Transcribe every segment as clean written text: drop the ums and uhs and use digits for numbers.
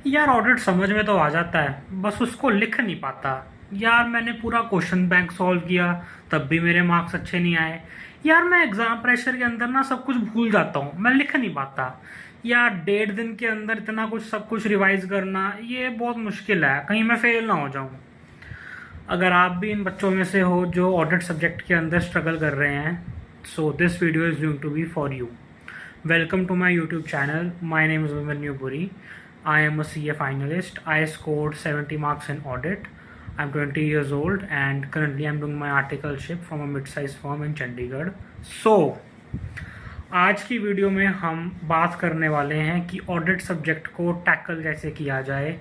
यार ऑडिट समझ में तो आ जाता है, बस उसको लिख नहीं पाता। यार मैंने पूरा क्वेश्चन बैंक सॉल्व किया, तब भी मेरे मार्क्स अच्छे नहीं आए। यार मैं एग्जाम प्रेशर के अंदर ना सब कुछ भूल जाता हूँ, मैं लिख नहीं पाता। यार 1.5 दिन के अंदर इतना कुछ सब कुछ रिवाइज करना ये बहुत मुश्किल है, कहीं मैं फेल ना हो जाऊँ। अगर आप भी इन बच्चों में से हो जो ऑडिट सब्जेक्ट के अंदर स्ट्रगल कर रहे हैं, so this video is going to be for you. Welcome to my YouTube channel. My name is Vimal Puri. I am a CA finalist. I scored 70 marks in audit. I'm 20 years old and currently I'm doing my articleship from a mid-sized firm in Chandigarh. So, आज की video में हम बात करने वाले हैं कि audit subject को टैकल कैसे किया जाए,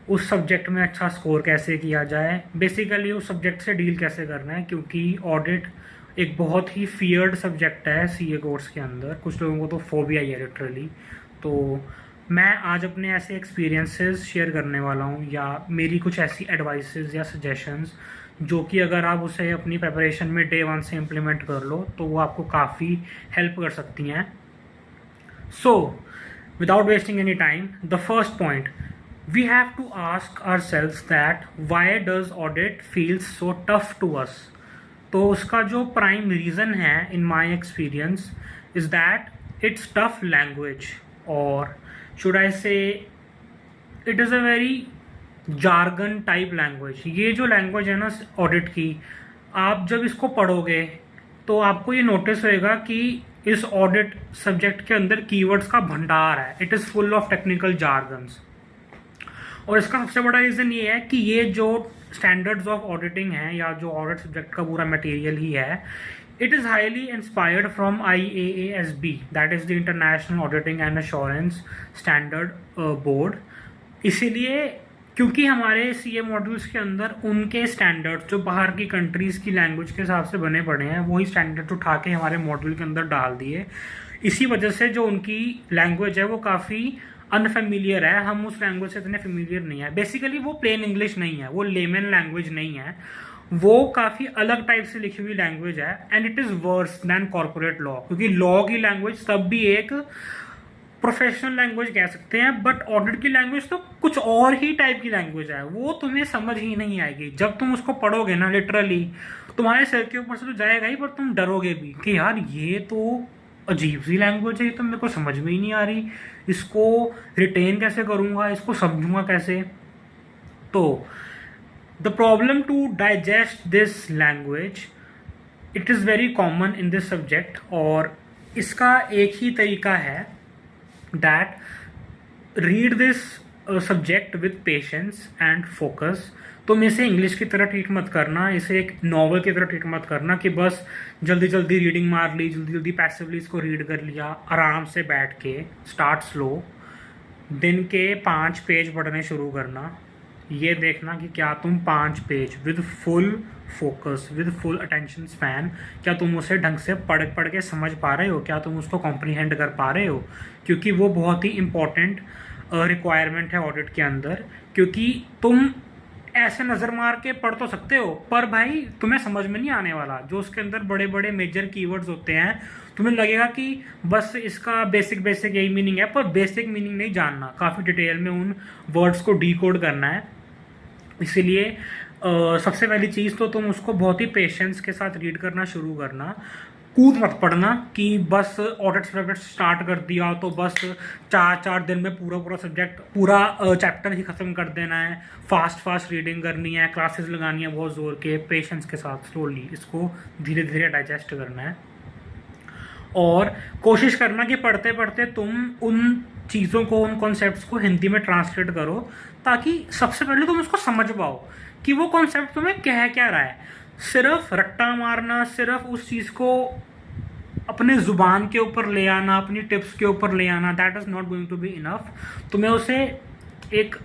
उस सब्जेक्ट में अच्छा स्कोर कैसे किया जाए, बेसिकली उस सब्जेक्ट से डील कैसे करना है, क्योंकि ऑडिट एक बहुत ही फियर्ड सब्जेक्ट है सीए कोर्स के अंदर। कुछ लोगों को तो फोबिया ही है लिटरली। तो मैं आज अपने ऐसे एक्सपीरियंसेस शेयर करने वाला हूँ या मेरी कुछ ऐसी एडवाइसेस या सजेशंस जो कि अगर आप उसे अपनी प्रिपरेशन में डे 1 से इम्प्लीमेंट कर लो तो वो आपको काफ़ी हेल्प कर सकती हैं। So without wasting any time, the first point, we have to ask ourselves that why does audit feels so tough to us। तो उसका जो प्राइम रीज़न है in my experience is that it's tough language, और should I say it is a very jargon type language. ये जो language है ना audit की, आप जब इसको पढ़ोगे तो आपको ये नोटिस होएगा कि इस ऑडिट सब्जेक्ट के अंदर कीवर्ड्स का भंडार है। It is full of technical jargons. और इसका सबसे बड़ा रीज़न ये है कि ये जो स्टैंडर्ड्स ऑफ ऑडिटिंग है या जो ऑडिट सब्जेक्ट का पूरा मटेरियल ही है, it is highly inspired from IAASB, that is the international auditing and assurance standard board. इसीलिए क्योंकि हमारे सीए मॉड्यूल्स के अंदर उनके स्टैंडर्ड्स जो बाहर की कंट्रीज़ की लैंग्वेज के हिसाब से बने पड़े हैं, वही स्टैंडर्ड उठा के हमारे मॉड्यूल के अंदर डाल दिए। इसी वजह से जो उनकी लैंग्वेज है वो काफ़ी अनफेमिलियर है, हम उस लैंग्वेज से इतने फेमिलियर नहीं है। बेसिकली वो प्लेन इंग्लिश नहीं है, वो लेमन लैंग्वेज नहीं है, वो काफ़ी अलग टाइप से लिखी हुई लैंग्वेज है। And it is verse then corporate law, क्योंकि लॉ की लैंग्वेज तब भी एक प्रोफेशनल लैंग्वेज कह सकते हैं, बट ऑडिट की लैंग्वेज तो कुछ और ही टाइप की लैंग्वेज है, वो तुम्हें समझ ही नहीं आएगी। जब तुम उसको पढ़ोगे ना लिटरली तुम्हारे सिर के ऊपर से तो जाएगा ही, पर तुम डरोगे भी कि यार ये तो अजीब सी लैंग्वेज है, ये तो मेरे को समझ में ही नहीं आ रही, इसको रिटेन कैसे करूँगा, इसको समझूंगा कैसे। तो the problem to digest this language, it is very common in this subject, और इसका एक ही तरीका है that read this subject with patience and focus. तुम इसे इंग्लिश की तरह ट्रीट मत करना, इसे एक नॉवल की तरह ट्रीट मत करना कि बस जल्दी जल्दी रीडिंग मार ली, जल्दी जल्दी पैसिवली इसको रीड कर लिया। आराम से बैठ के स्टार्ट स्लो, दिन के 5 पेज पढ़ने शुरू करना। ये देखना कि क्या तुम 5 page with full focus, with full attention span, क्या तुम उसे ढंग से पढ़ पढ़ के समझ पा रहे हो, क्या तुम उसको कॉम्प्रीहेंड कर पा रहे हो, क्योंकि वो बहुत ही इंपॉर्टेंट रिक्वायरमेंट है ऑडिट के अंदर। क्योंकि तुम ऐसे नज़र मार के पढ़ तो सकते हो, पर भाई तुम्हें समझ में नहीं आने वाला। जो उसके अंदर बड़े बड़े मेजर कीवर्ड्स होते हैं, तुम्हें लगेगा कि बस इसका बेसिक बेसिक यही मीनिंग है, पर बेसिक मीनिंग नहीं जानना, काफ़ी डिटेल में उन वर्ड्स को डीकोड करना है। इसीलिए सबसे पहली चीज़ तो तुम उसको बहुत ही पेशेंस के साथ रीड करना शुरू करना। कूद मत पढ़ना कि बस ऑडिट सब्जेक्ट स्टार्ट कर दिया तो बस 4 दिन में पूरा सब्जेक्ट पूरा चैप्टर ही ख़त्म कर देना है। फास्ट रीडिंग करनी है, क्लासेस लगानी है बहुत ज़ोर के, पेशेंस के साथ स्लोली इसको धीरे धीरे डाइजेस्ट करना है। और कोशिश करना कि पढ़ते पढ़ते तुम उन चीज़ों को, उन कॉन्सेप्ट्स को हिंदी में ट्रांसलेट करो, ताकि सबसे पहले तुम उसको समझ पाओ कि वो कॉन्सेप्ट तुम्हें कह क्या रहा है। सिर्फ रट्टा मारना, सिर्फ उस चीज़ को अपने ज़ुबान के ऊपर ले आना, अपनी टिप्स के ऊपर ले आना, that is not going to be enough. तुम्हें उसे एक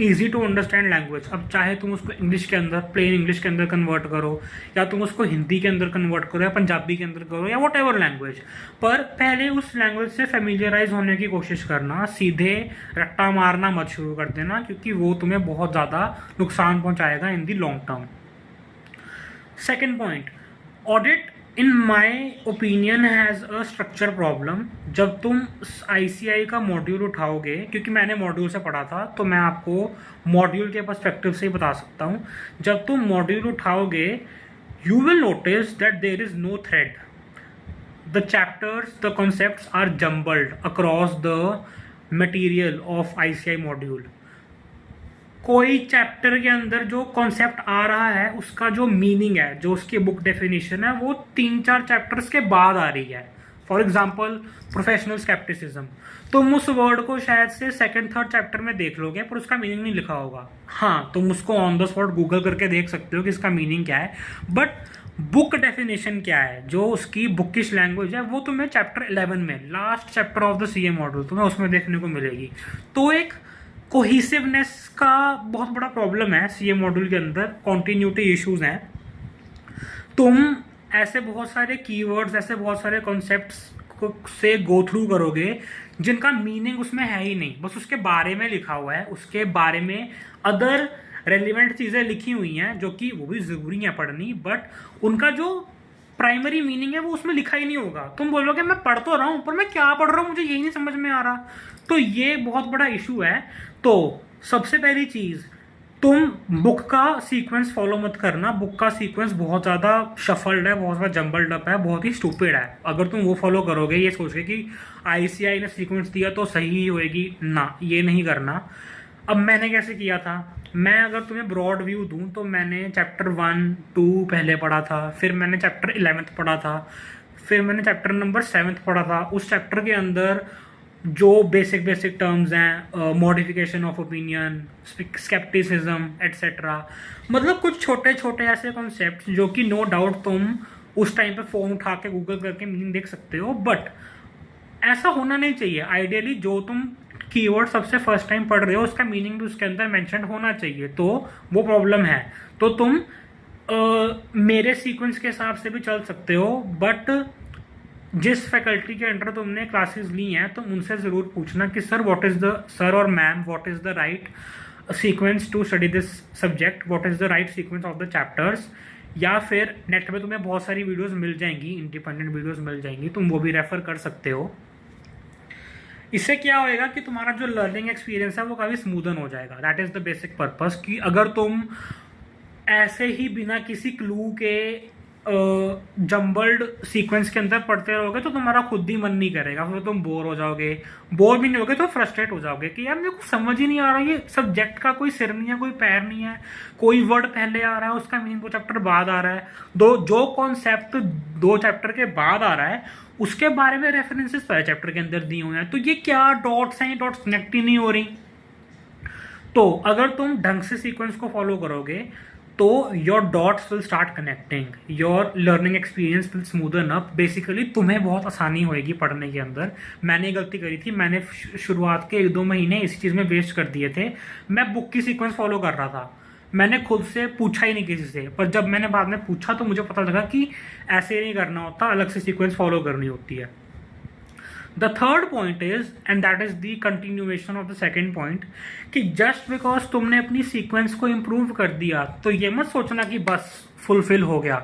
ईजी टू अंडरस्टैंड लैंग्वेज, अब चाहे तुम उसको इंग्लिश के अंदर, प्लेन इंग्लिश के अंदर कन्वर्ट करो, या तुम उसको हिंदी के अंदर कन्वर्ट करो, या पंजाबी के अंदर करो, या वट एवर लैंग्वेज, पर पहले उस लैंग्वेज से फेमिलियराइज होने की कोशिश करना। सीधे रट्टा मारना मत शुरू कर देना, क्योंकि वो तुम्हें बहुत ज़्यादा नुकसान पहुँचाएगा in the long term. Second point, audit in my opinion has a structure problem. जब तुम आईसीआई का मॉड्यूल उठाओगे, क्योंकि मैंने मॉड्यूल से पढ़ा था तो मैं आपको मॉड्यूल के पर्सपेक्टिव से ही बता सकता हूँ। जब तुम मॉड्यूल उठाओगे you will notice that there is no thread, the chapters the concepts are jumbled across the material of ICI module. कोई चैप्टर के अंदर जो कॉन्सेप्ट आ रहा है उसका जो मीनिंग है, जो उसकी बुक डेफिनेशन है, वो 3-4 चैप्टर्स के बाद आ रही है। फॉर एग्जाम्पल प्रोफेशनल स्केप्टिसिज्म, तुम उस वर्ड को शायद से सेकंड थर्ड चैप्टर में देख लोगे पर उसका मीनिंग नहीं लिखा होगा। हाँ, तुम उसको ऑन द स्पॉट गूगल करके देख सकते हो कि इसका मीनिंग क्या है, बट बुक डेफिनेशन क्या है, जो उसकी बुकिश लैंग्वेज है, वो तुम्हें चैप्टर 11 में last chapter of the CA module तुम्हें उसमें देखने को मिलेगी। तो एक कोहिसिवनेस का बहुत बड़ा प्रॉब्लम है सीए मॉड्यूल के अंदर, कॉन्टिन्यूटी इश्यूज हैं। तुम ऐसे बहुत सारे कीवर्ड्स, ऐसे बहुत सारे कॉन्सेप्ट्स से गो थ्रू करोगे जिनका मीनिंग उसमें है ही नहीं, बस उसके बारे में लिखा हुआ है, उसके बारे में अदर रेलिवेंट चीज़ें लिखी हुई हैं जो कि वो भी ज़रूरी है पढ़नी, बट उनका जो प्राइमरी मीनिंग है वो उसमें लिखा ही नहीं होगा। तुम बोलोगे मैं पढ़ तो रहा हूँ पर मैं क्या पढ़ रहा हूँ मुझे यही नहीं समझ में आ रहा। तो ये बहुत बड़ा इशू है। तो सबसे पहली चीज़, तुम बुक का सीक्वेंस फॉलो मत करना। बुक का सीक्वेंस बहुत ज़्यादा शफल्ड है, बहुत ज़्यादा जम्बल्ड अप है, बहुत ही स्टूपिड है। अगर तुम वो फॉलो करोगे ये सोच के कि आईसीआई ने सीक्वेंस दिया तो सही ही होएगी, ना, ये नहीं करना। अब मैंने कैसे किया था, मैं अगर तुम्हें ब्रॉड व्यू दूं तो मैंने चैप्टर 1-2 पहले पढ़ा था, फिर मैंने चैप्टर 11 पढ़ा था, फिर मैंने चैप्टर नंबर 7 पढ़ा था। उस चैप्टर के अंदर जो बेसिक टर्म्स हैं, modification of opinion, scepticism etcetera, मतलब कुछ छोटे छोटे ऐसे कॉन्सेप्ट जो कि नो डाउट तुम उस टाइम पे फ़ोन उठा के गूगल करके मीनिंग देख सकते हो, बट ऐसा होना नहीं चाहिए। आइडियली जो तुम कीवर्ड सबसे फर्स्ट टाइम पढ़ रहे हो उसका मीनिंग भी उसके अंदर मेंशन होना चाहिए, तो वो प्रॉब्लम है। तो तुम मेरे सीक्वेंस के हिसाब से भी चल सकते हो, बट जिस फैकल्टी के अंडर तुमने क्लासेस ली हैं तुम उनसे ज़रूर पूछना कि सर और ma'am what is the right sequence to study this subject, what is the right sequence of the chapters. या फिर नेट पे तुम्हें बहुत सारी वीडियोस मिल जाएंगी, इंडिपेंडेंट वीडियोस मिल जाएंगी, तुम वो भी रेफर कर सकते हो। इससे क्या होएगा कि तुम्हारा जो लर्निंग एक्सपीरियंस है वो काफ़ी स्मूदन हो जाएगा। That is the basic purpose कि अगर तुम ऐसे ही बिना किसी क्लू के जम्बल्ड सीक्वेंस के अंदर पढ़ते रहोगे तो तुम्हारा खुद ही मन नहीं करेगा, फिर तुम बोर हो जाओगे। बोर भी नहीं होगे तो फ्रस्ट्रेट हो जाओगे कि यार मेरे को समझ ही नहीं आ रहा, ये सब्जेक्ट का कोई सिर नहीं है, कोई पैर नहीं है, कोई वर्ड पहले आ रहा है उसका मीनिंग 2 चैप्टर बाद आ रहा है, जो कॉन्सेप्ट 2 चैप्टर के बाद आ रहा है उसके बारे में रेफरेंसेस पहले चैप्टर के अंदर दिए हुए हैं, तो ये क्या डॉट्स हैं, डॉट्स कनेक्ट ही नहीं हो रही। तो अगर तुम ढंग से सीक्वेंस को फॉलो करोगे तो your dots will start connecting, your learning experience will smoothen up. Basically तुम्हें बहुत आसानी होएगी पढ़ने के अंदर। मैंने गलती करी थी, मैंने शुरुआत के 1-2 महीने इसी चीज़ में वेस्ट कर दिए थे। मैं बुक की सीक्वेंस फॉलो कर रहा था, मैंने खुद से पूछा ही नहीं किसी से, पर जब मैंने बाद में पूछा तो मुझे पता लगा कि ऐसे नहीं करना होता, अलग से सीक्वेंस फॉलो करनी होती है। The third point is, and that is the continuation of the second point, कि just because तुमने अपनी सीक्वेंस को इम्प्रूव कर दिया तो ये मत सोचना कि बस फुलफिल हो गया।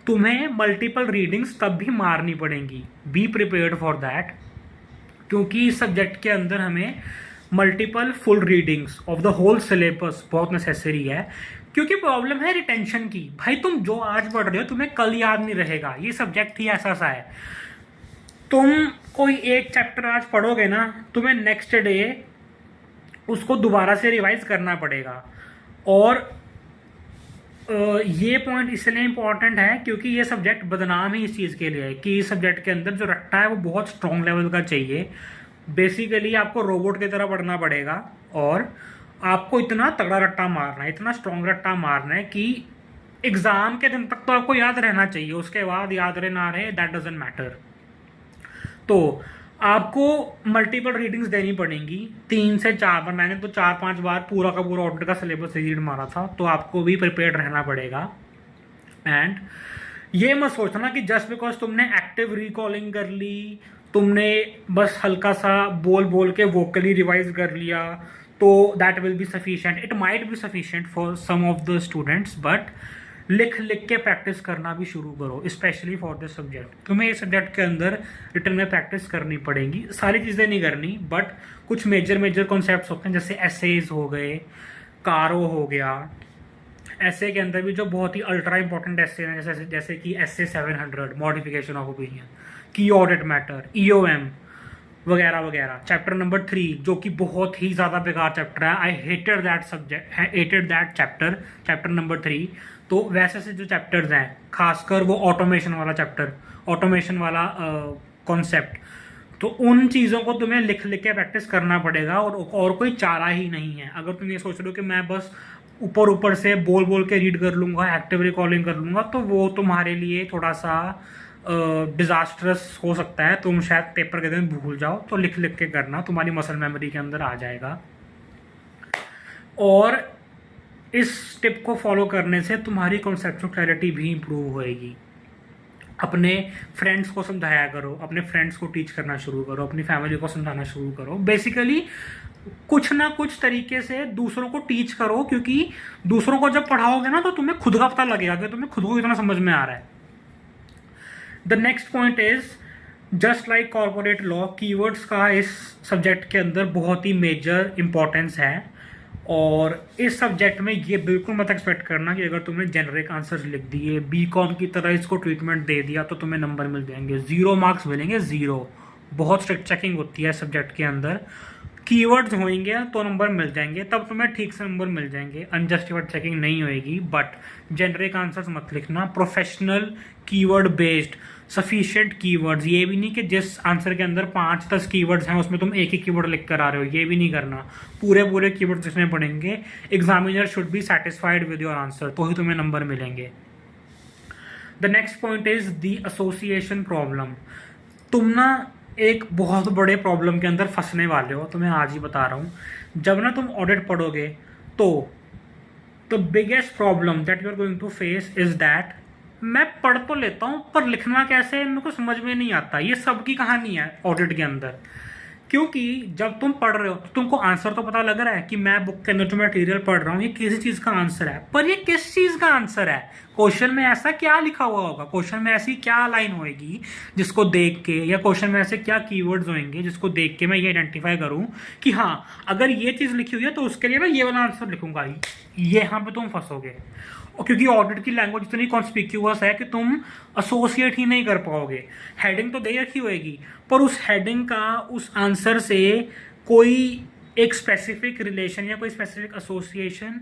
तुम्हें मल्टीपल रीडिंग्स तब भी मारनी पड़ेंगी, बी प्रिपेयर्ड फॉर दैट, क्योंकि इस सब्जेक्ट के अंदर हमें multiple full readings of the whole syllabus बहुत नेसेसरी है। क्योंकि प्रॉब्लम है रिटेंशन की। भाई तुम जो आज पढ़ रहे हो तुम्हें कल याद नहीं रहेगा, ये सब्जेक्ट ही ऐसा सा है। तुम कोई एक चैप्टर आज पढ़ोगे ना, तुम्हें नेक्स्ट डे उसको दोबारा से रिवाइज करना पड़ेगा। और ये पॉइंट इसलिए इम्पॉर्टेंट है क्योंकि ये सब्जेक्ट बदनाम ही इस चीज़ के लिए है कि इस सब्जेक्ट के अंदर जो रट्टा है वो बहुत स्ट्रॉन्ग लेवल का चाहिए। बेसिकली आपको रोबोट की तरह पढ़ना पड़ेगा और आपको इतना तगड़ा रट्टा मारना है, इतना स्ट्रॉन्ग रट्टा मारना है कि एग्ज़ाम के दिन तक तो आपको याद रहना चाहिए, उसके बाद याद रहे ना रहे दैट डजंट मैटर। तो आपको मल्टीपल रीडिंग्स देनी पड़ेंगी 3 से 4 बार। मैंने तो 4-5 बार पूरा का पूरा ऑडिट का सिलेबस रीड मारा था, तो आपको भी प्रिपेयर्ड रहना पड़ेगा। एंड ये मत सोचना कि जस्ट बिकॉज तुमने एक्टिव रिकॉलिंग कर ली, तुमने बस हल्का सा बोल बोल के वोकली रिवाइज कर लिया तो that will be sufficient. It might be sufficient for some of the students, but लिख लिख के प्रैक्टिस करना भी शुरू करो, स्पेशली फॉर दिस सब्जेक्ट। तुम्हें इस सब्जेक्ट के अंदर रिटर्न में प्रैक्टिस करनी पड़ेगी, सारी चीज़ें नहीं करनी, बट कुछ मेजर मेजर कॉन्सेप्ट्स होते हैं, जैसे एसेज हो गए, कारो हो गया। एसे के अंदर भी जो बहुत ही अल्ट्रा इंपॉर्टेंट एसे हैं, जैसे कि एसे 700 मॉडिफिकेशन ऑफ ओपिनियन, की ऑडिट मैटर, ईओएम वगैरह वगैरह। चैप्टर नंबर 3 जो कि बहुत ही ज़्यादा बेकार चैप्टर है, I hated that subject, hated that chapter, chapter number 3। तो वैसे से जो चैप्टर्स हैं, खासकर वो ऑटोमेशन वाला चैप्टर, ऑटोमेशन वाला कॉन्सेप्ट, तो उन चीज़ों को तुम्हें लिख लिख के प्रैक्टिस करना पड़ेगा, और कोई चारा ही नहीं है। अगर तुम ये सोच रहे हो कि मैं बस ऊपर ऊपर से बोल बोल के रीड कर लूँगा, एक्टिव रिकॉलिंग कर लूँगा, तो वो तुम्हारे लिए थोड़ा सा डिजास्ट्रस हो सकता है। तुम शायद पेपर के दिन भूल जाओ, तो लिख लिख के करना, तुम्हारी मसल मेमोरी के अंदर आ जाएगा। और इस टिप को फॉलो करने से तुम्हारी कॉन्सेप्चुअल क्लैरिटी भी इंप्रूव होएगी। अपने फ्रेंड्स को समझाया करो, अपने फ्रेंड्स को टीच करना शुरू करो, अपनी फैमिली को समझाना शुरू करो। बेसिकली कुछ ना कुछ तरीके से दूसरों को टीच करो, क्योंकि दूसरों को जब पढ़ाओगे ना तो तुम्हें खुद का पता लगेगा कि तुम्हें खुद को कितना समझ में आ रहा है। The next point is just like corporate law, keywords का इस सब्जेक्ट के अंदर बहुत ही मेजर इंपॉर्टेंस है। और इस सब्जेक्ट में ये बिल्कुल मत एक्सपेक्ट करना कि अगर तुमने जेनरिक आंसर्स लिख दिए, बीकॉम की तरह इसको ट्रीटमेंट दे दिया, तो तुम्हें नंबर मिल जाएंगे। 0 मार्क्स मिलेंगे, 0। बहुत स्ट्रिक्ट चेकिंग होती है सब्जेक्ट के अंदर। कीवर्ड्स होंगे तो नंबर मिल जाएंगे, तब तुम्हें ठीक से नंबर मिल जाएंगे, अनजस्टिफाइड चेकिंग नहीं होएगी। बट जेनरिक आंसर्स मत लिखना, professional keyword based, sufficient keywords. ये भी नहीं कि जिस आंसर के अंदर 5-10 कीवर्ड्स हैं उसमें तुम एक ही कीवर्ड लिख कर आ रहे हो, ये भी नहीं करना। पूरे पूरे कीवर्ड्स लिखने पड़ेंगे। Examiner should be satisfied with your answer, तो ही तुम्हें नंबर मिलेंगे। The next point is the association problem. तुम ना एक बहुत बड़े प्रॉब्लम के अंदर फंसने वाले हो, तो मैं आज ही बता रहा हूँ। जब ना तुम ऑडिट पढ़ोगे तो the biggest problem that you are going to face is that मैं पढ़ तो लेता हूँ पर लिखना कैसे मेरे को समझ में नहीं आता। ये सबकी कहानी है ऑडिट के अंदर, क्योंकि जब तुम पढ़ रहे हो तो तुमको आंसर तो पता लग रहा है कि मैं बुक के अंदर जो मटेरियल पढ़ रहा हूँ ये किसी चीज का आंसर है, पर ये किस चीज का आंसर है? क्वेश्चन में ऐसा क्या लिखा हुआ होगा, क्वेश्चन में ऐसी क्या लाइन होएगी जिसको देख के, या क्वेश्चन में ऐसे क्या कीवर्ड्स होंगे जिसको देख के मैं ये आइडेंटिफाई करूं कि हाँ अगर ये चीज लिखी हुई है तो उसके लिए मैं ये वाला आंसर लिखूंगा। ये यहाँ पे तुम फंसोगे, और क्योंकि ऑडिट की लैंग्वेज इतनी कॉन्स्पिक्यूअस है कि तुम एसोसिएट ही नहीं कर पाओगे। हेडिंग तो दे रखी होएगी, पर उस हेडिंग का उस आंसर से कोई एक स्पेसिफिक रिलेशन या कोई स्पेसिफिक एसोसिएशन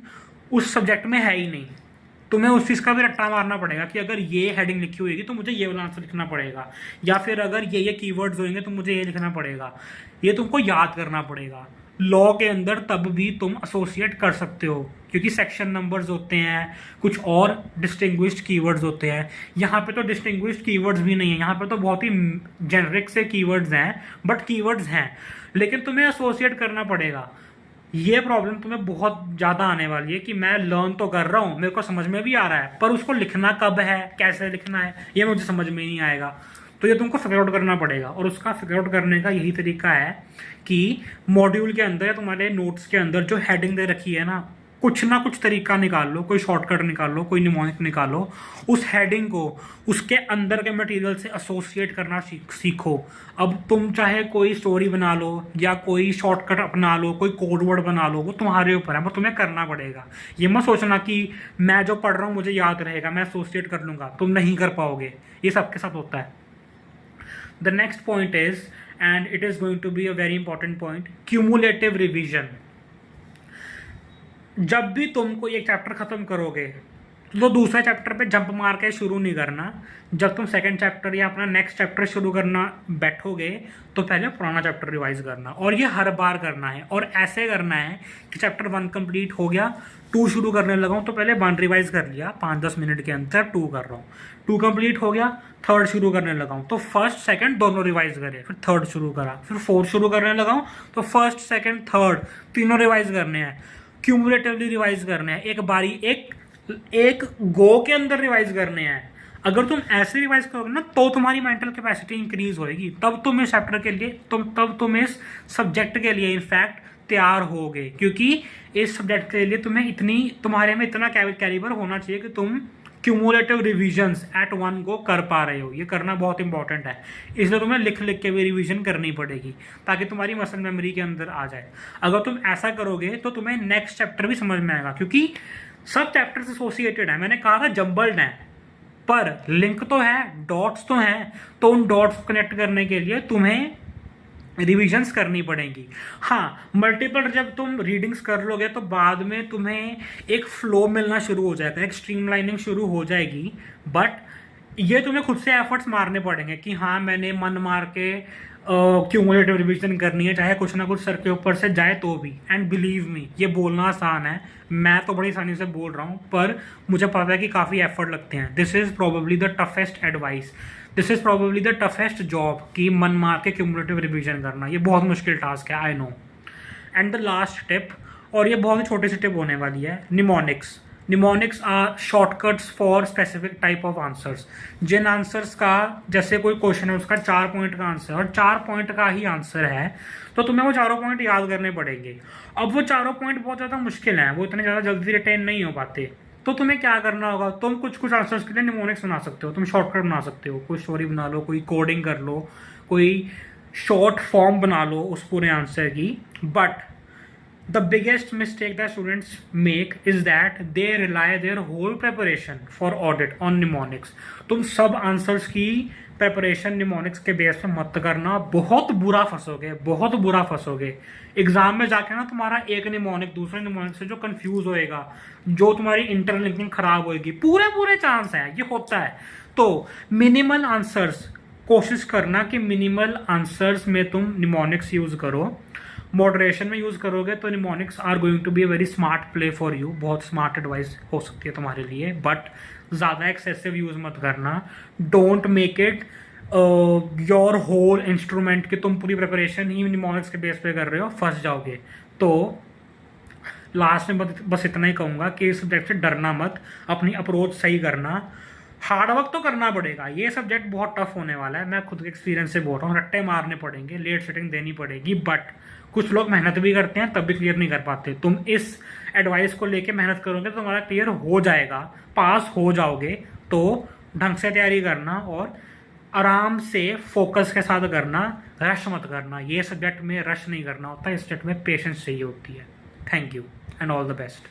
उस सब्जेक्ट में है ही नहीं। तुम्हें उस चीज़ का भी रट्टा मारना पड़ेगा कि अगर ये हेडिंग लिखी हुई तो मुझे ये वाला आंसर लिखना पड़ेगा, या फिर अगर ये कीवर्ड्स होंगे तो मुझे ये लिखना पड़ेगा। ये तुमको याद करना पड़ेगा। लॉ के अंदर तब भी तुम एसोसिएट कर सकते हो, क्योंकि सेक्शन नंबर्स होते हैं, कुछ और डिस्टिंग्विश्ड कीवर्ड्स होते हैं। यहाँ पे तो डिस्टिंग्विश्ड कीवर्ड्स भी नहीं है, यहाँ पे तो बहुत ही जेनरिक से कीवर्ड्स हैं, बट कीवर्ड्स हैं, लेकिन तुम्हें एसोसिएट करना पड़ेगा। ये प्रॉब्लम तुम्हें बहुत ज़्यादा आने वाली है कि मैं लर्न तो कर रहा हूँ, मेरे को समझ में भी आ रहा है, पर उसको लिखना कब है, कैसे लिखना है, ये मुझे समझ में नहीं आएगा। तो ये तुमको फिगर आउट करना पड़ेगा, और उसका फिगर आउट करने का यही तरीका है कि मॉड्यूल के अंदर या तुम्हारे नोट्स के अंदर जो हेडिंग दे रखी है ना कुछ तरीका निकाल लो, कोई शॉर्टकट निकाल लो, कोई निमोनिक निकालो, उस हेडिंग को उसके अंदर के मटेरियल से एसोसिएट करना सीखो। अब तुम चाहे कोई स्टोरी बना लो या कोई शॉर्टकट अपना लो, कोई कोड वर्ड बना लो, वो तुम्हारे ऊपर है, पर तुम्हें करना पड़ेगा। ये मत सोचना कि मैं जो पढ़ रहा हूँ मुझे याद रहेगा, मैं एसोसिएट कर लूंगा, तुम नहीं कर पाओगे। ये सबके साथ होता है। The next point is, and it is going to be a very important point, cumulative revision. जब भी तुम कोई एक चैप्टर खत्म करोगे तो दूसरे चैप्टर पे जंप मार के शुरू नहीं करना। जब तुम सेकंड चैप्टर या अपना नेक्स्ट चैप्टर शुरू करना बैठोगे तो पहले पुराना चैप्टर रिवाइज करना, और ये हर बार करना है। और ऐसे करना है कि चैप्टर 1 कंप्लीट हो गया, 2 शुरू करने लगा हूँ तो पहले 1 रिवाइज कर लिया, 5-10 मिनट के अंदर 2 कर रहा हूँ। 2 कंप्लीट हो गया, 3rd शुरू करने लगा हूँ तो 1st 2nd दोनों रिवाइज करे, फिर 3rd शुरू करा, फिर 4th शुरू करने लगा हूँ तो 1st 2nd 3rd तीनों रिवाइज करने हैं, क्यूमुलेटिवली रिवाइज करने हैं, एक बारी एक गो के अंदर रिवाइज करने हैं। अगर तुम ऐसे रिवाइज करोगे ना तो तुम्हारी मेंटल कैपेसिटी इंक्रीज होगी, तब तुम इस चैप्टर के लिए तब तुम इस सब्जेक्ट के लिए इनफैक्ट तैयार होगे, क्योंकि इस सब्जेक्ट के लिए तुम्हें तुम्हारे में इतना कैलिबर होना चाहिए कि तुम cumulative revisions at one go कर पा रहे हो। ये करना बहुत इंपॉर्टेंट है, इसलिए तुम्हें लिख लिख के भी रिवीजन करनी पड़ेगी ताकि तुम्हारी मसल मेमोरी के अंदर आ जाए। अगर तुम ऐसा करोगे तो तुम्हें नेक्स्ट चैप्टर भी समझ में आएगा, क्योंकि सब चैप्टर्स एसोसिएटेड है। मैंने कहा था जंबल्ड है, पर लिंक तो है, डॉट्स तो हैं, तो उन डॉट्स को कनेक्ट करने के लिए तुम्हें रिविजन्स करनी पड़ेंगी। हाँ, मल्टीपल जब तुम रीडिंग्स कर लोगे तो बाद में तुम्हें एक फ्लो मिलना शुरू हो जाएगा, एक स्ट्रीमलाइनिंग शुरू हो जाएगी। बट ये तुम्हें खुद से एफर्ट्स मारने पड़ेंगे कि हाँ मैंने मन मार के क्यूमुलेटिव रिवीजन करनी है, चाहे कुछ ना कुछ सर के ऊपर से जाए तो भी। एंड बिलीव मी, ये बोलना आसान है, मैं तो बड़ी आसानी से बोल रहा हूँ, पर मुझे पता है कि काफ़ी एफर्ट लगते हैं। This is probably the toughest advice, this is probably the toughest job कि मन मार के क्यूमुलेटिव रिवीजन करना। ये बहुत मुश्किल टास्क है, I know. And the last tip, और ये बहुत ही छोटी सी टिप होने वाली है, mnemonics. Mnemonics are shortcuts for specific type of answers. जिन आंसर्स का, जैसे कोई क्वेश्चन है उसका 4 पॉइंट का आंसर और 4 पॉइंट का ही आंसर है, तो तुम्हें वो चारों पॉइंट याद करने पड़ेंगे। अब वो चारों पॉइंट बहुत ज़्यादा मुश्किल हैं, वो इतने ज़्यादा जल्दी रिटेन नहीं हो पाते। तो तुम्हें क्या करना होगा, तुम कुछ कुछ आंसर्स के लिए निमोनिक्स बना सकते हो, तुम शॉर्टकट बना सकते हो, कोई स्टोरी बना लो, कोई कोडिंग कर लो, कोई शॉर्ट फॉर्म बना लो उस पूरे आंसर की। But the biggest mistake that students make is that they rely their whole preparation for audit on mnemonics। तुम सब आंसर्स की प्रेपरेशन निमोनिक्स के बेस पे मत करना, बहुत बुरा फंसोगे, बहुत बुरा फंसोगे। एग्जाम में जाके ना तुम्हारा एक निमोनिक दूसरे निमोनिक से जो कंफ्यूज होएगा, जो तुम्हारी इंटरलिंकिंग खराब होएगी, पूरे पूरे चांस है, ये होता है। तो मिनिमल आंसर्स, कोशिश करना कि मिनिमल आंसर्स में तुम निमोनिक्स यूज करो। मॉडरेशन में यूज करोगे तो mnemonics are going to be a very smart play for you, बहुत स्मार्ट एडवाइस हो सकती है तुम्हारे लिए। बट ज़्यादा एक्सेसिव यूज मत करना, don't make it your whole instrument कि तुम पूरी प्रिपरेशन ही निमोनिक्स के बेस पे कर रहे हो, फंस जाओगे। तो लास्ट में बस इतना ही कहूँगा कि इस सब्जेक्ट से डरना मत, अपनी अप्रोच सही करना। हार्ड वर्क तो करना पड़ेगा, ये सब्जेक्ट बहुत टफ होने वाला है, मैं खुद के एक्सपीरियंस से बोल रहा हूँ। रट्टे मारने पड़ेंगे, लेट सेटिंग देनी पड़ेगी, बट कुछ लोग मेहनत भी करते हैं तब भी क्लियर नहीं कर पाते। तुम इस एडवाइस को लेके मेहनत करोगे तो तुम्हारा क्लियर हो जाएगा, पास हो जाओगे। तो ढंग से तैयारी करना और आराम से फोकस के साथ करना, रश मत करना। ये सब्जेक्ट में रश नहीं करना होता, इस सब्जेक्ट में पेशेंस चाहिए होती है। Thank you and all the best.